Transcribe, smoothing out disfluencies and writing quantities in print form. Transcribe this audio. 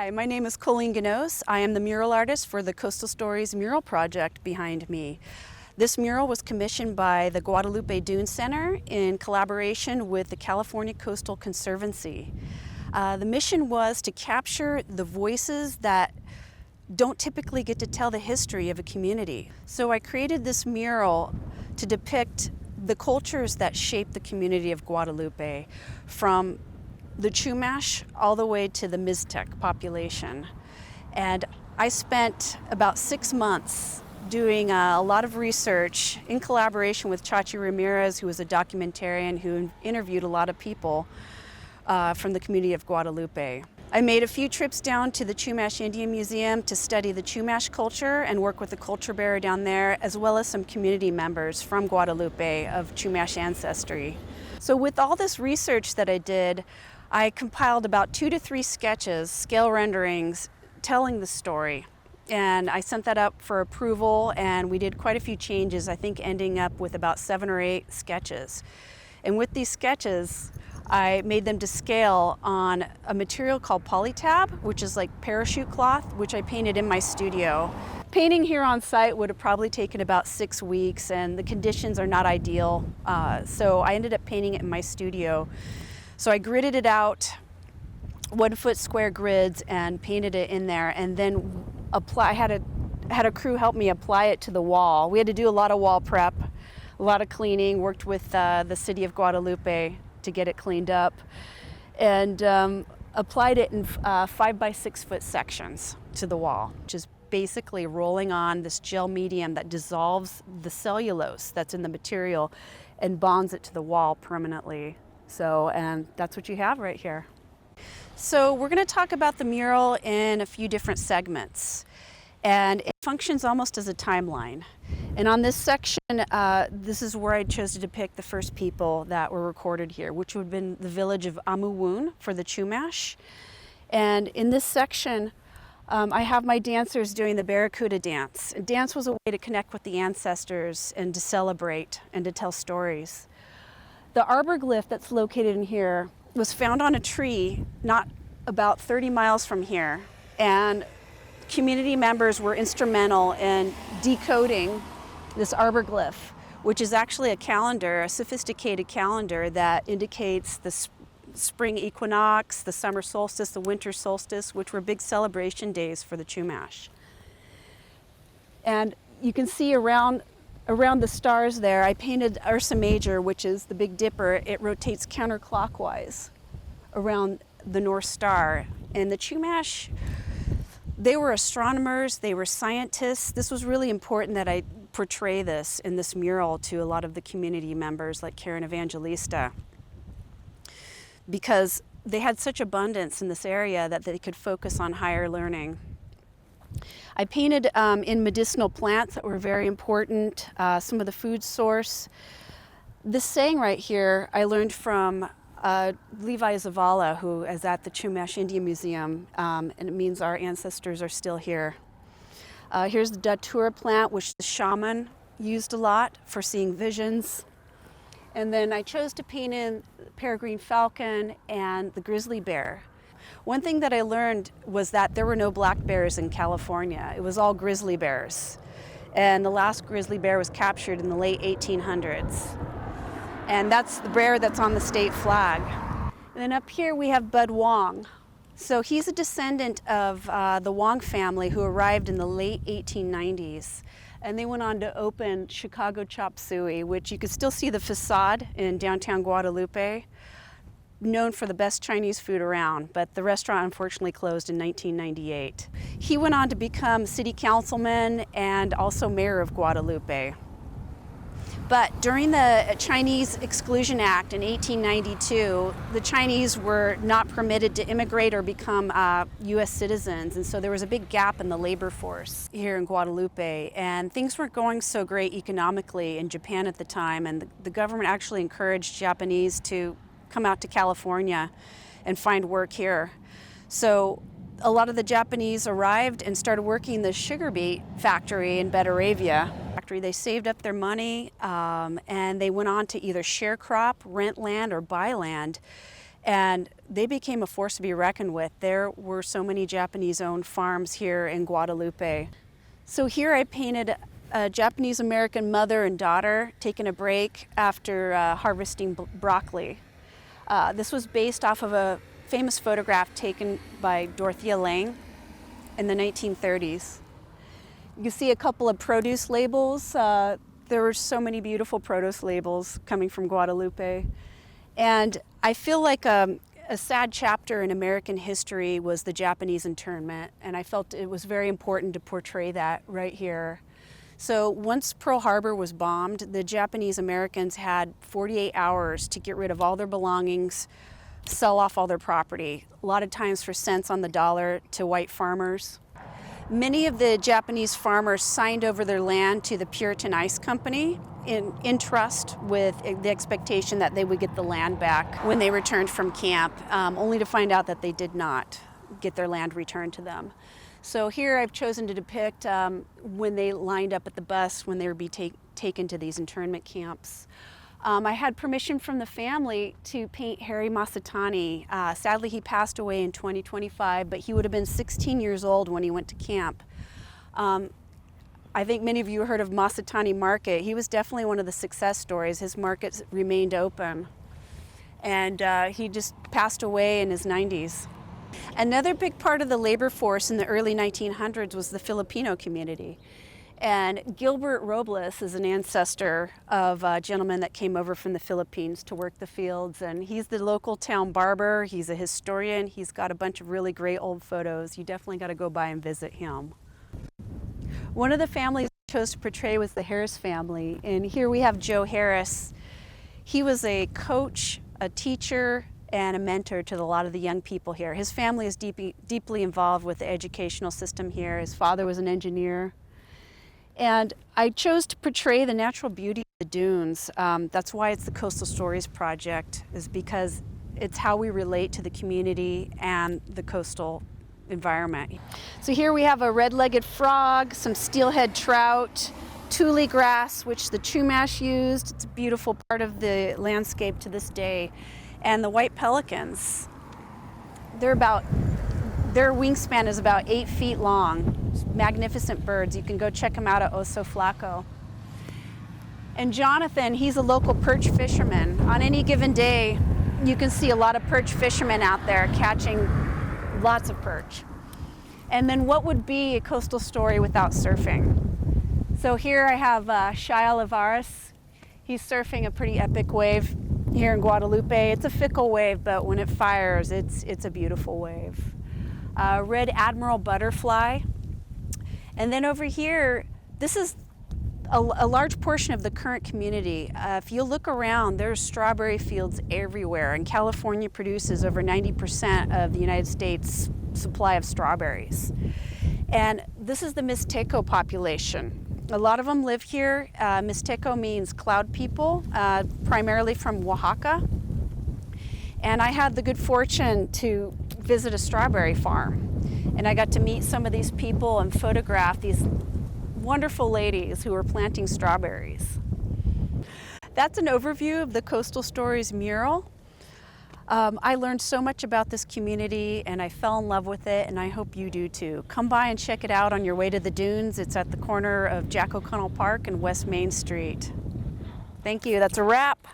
Hi, my name is Colleen Gnos. I am the mural artist for the Coastal Stories mural project behind me. This mural was commissioned by the Guadalupe Dune Center in collaboration with the California Coastal Conservancy. The mission was to capture the voices that don't typically get to tell the history of a community. So I created this mural to depict the cultures that shape the community of Guadalupe, from the Chumash all the way to the Mixtec population. And I spent about 6 months doing a lot of research in collaboration with Chachi Ramirez, who was a documentarian who interviewed a lot of people from the community of Guadalupe. I made a few trips down to the Chumash Indian Museum to study the Chumash culture and work with the culture bearer down there, as well as some community members from Guadalupe of Chumash ancestry. So with all this research that I did, I compiled about 2 to 3 sketches, scale renderings, telling the story. And I sent that up for approval, and we did quite a few changes, I think ending up with about 7 or 8 sketches. And with these sketches, I made them to scale on a material called polytab, which is like parachute cloth, which I painted in my studio. Painting here on site would have probably taken about 6 weeks, and the conditions are not ideal. So I ended up painting it in my studio. So I gridded it out, 1-foot square grids, and painted it in there, and then had a crew help me apply it to the wall. We had to do a lot of wall prep, a lot of cleaning, worked with the city of Guadalupe to get it cleaned up, and applied it in 5 by 6 foot sections to the wall, which is basically rolling on this gel medium that dissolves the cellulose that's in the material and bonds it to the wall permanently. So, and that's what you have right here. So we're going to talk about the mural in a few different segments, and it functions almost as a timeline. And on this section, this is where I chose to depict the first people that were recorded here, which would have been the village of Amuwun for the Chumash. And in this section, I have my dancers doing the Barracuda dance. And dance was a way to connect with the ancestors and to celebrate and to tell stories. The arbor glyph that's located in here was found on a tree not about 30 miles from here, and community members were instrumental in decoding this arbor glyph, which is actually a calendar, a sophisticated calendar that indicates the spring equinox, the summer solstice, the winter solstice, which were big celebration days for the Chumash. And you can see around the stars there, I painted Ursa Major, which is the Big Dipper. It rotates counterclockwise around the North Star. And the Chumash, they were astronomers, they were scientists. This was really important that I portray this in this mural to a lot of the community members like Karen Evangelista, because they had such abundance in this area that they could focus on higher learning. I painted in medicinal plants that were very important, some of the food source. This saying right here I learned from Levi Zavala, who is at the Chumash Indian Museum, and it means our ancestors are still here. Here's the datura plant, which the shaman used a lot for seeing visions. And then I chose to paint in peregrine falcon and the grizzly bear. One thing that I learned was that there were no black bears in California. It was all grizzly bears. And the last grizzly bear was captured in the late 1800s. And that's the bear that's on the state flag. And then up here we have Bud Wong. So he's a descendant of the Wong family who arrived in the late 1890s. And they went on to open Chicago Chop Suey, which you can still see the facade in downtown Guadalupe, known for the best Chinese food around, but the restaurant unfortunately closed in 1998. He went on to become city councilman and also mayor of Guadalupe. But during the Chinese Exclusion Act in 1892, the Chinese were not permitted to immigrate or become U.S. citizens, and so there was a big gap in the labor force here in Guadalupe, and things weren't going so great economically in Japan at the time, and the government actually encouraged Japanese to come out to California and find work here. So a lot of the Japanese arrived and started working the sugar beet factory in Betaravia. They saved up their money and they went on to either share crop, rent land, or buy land. And they became a force to be reckoned with. There were so many Japanese-owned farms here in Guadalupe. So here I painted a Japanese-American mother and daughter taking a break after harvesting broccoli. This was based off of a famous photograph taken by Dorothea Lange in the 1930s. You see a couple of produce labels. There were so many beautiful produce labels coming from Guadalupe. And I feel like a sad chapter in American history was the Japanese internment, and I felt it was very important to portray that right here. So once Pearl Harbor was bombed, the Japanese Americans had 48 hours to get rid of all their belongings, sell off all their property, a lot of times for cents on the dollar to white farmers. Many of the Japanese farmers signed over their land to the Puritan Ice Company in trust with the expectation that they would get the land back when they returned from camp, only to find out that they did not get their land returned to them. So here I've chosen to depict when they lined up at the bus when they would be taken to these internment camps. I had permission from the family to paint Harry Masatani. Sadly, he passed away in 2025, but he would have been 16 years old when he went to camp. I think many of you heard of Masatani Market. He was definitely one of the success stories. His markets remained open. And he just passed away in his 90s. Another big part of the labor force in the early 1900s was the Filipino community. And Gilbert Robles is an ancestor of a gentleman that came over from the Philippines to work the fields. And he's the local town barber. He's a historian. He's got a bunch of really great old photos. You definitely got to go by and visit him. One of the families I chose to portray was the Harris family. And here we have Joe Harris. He was a coach, a teacher, and a mentor to a lot of the young people here. His family is deeply involved with the educational system here. His father was an engineer. And I chose to portray the natural beauty of the dunes. That's why it's the Coastal Stories Project, is because it's how we relate to the community and the coastal environment. So here we have a red-legged frog, some steelhead trout, tule grass, which the Chumash used. It's a beautiful part of the landscape to this day. And the white pelicans. Their wingspan is about 8 feet long. Magnificent birds. You can go check them out at Oso Flaco. And Jonathan, he's a local perch fisherman. On any given day, you can see a lot of perch fishermen out there catching lots of perch. And then what would be a coastal story without surfing? So here I have Shai Olivares. He's surfing a pretty epic wave here in Guadalupe. It's a fickle wave, but when it fires, it's a beautiful wave. Red Admiral butterfly. And then over here, this is a large portion of the current community. If you look around, there's strawberry fields everywhere, and California produces over 90% of the United States supply of strawberries. And this is the Mixteco population. A lot of them live here. Mixteco means cloud people, primarily from Oaxaca. And I had the good fortune to visit a strawberry farm. And I got to meet some of these people and photograph these wonderful ladies who were planting strawberries. That's an overview of the Coastal Stories mural. I learned so much about this community and I fell in love with it, and I hope you do too. Come by and check it out on your way to the dunes. It's at the corner of Jack O'Connell Park and West Main Street. Thank you. That's a wrap.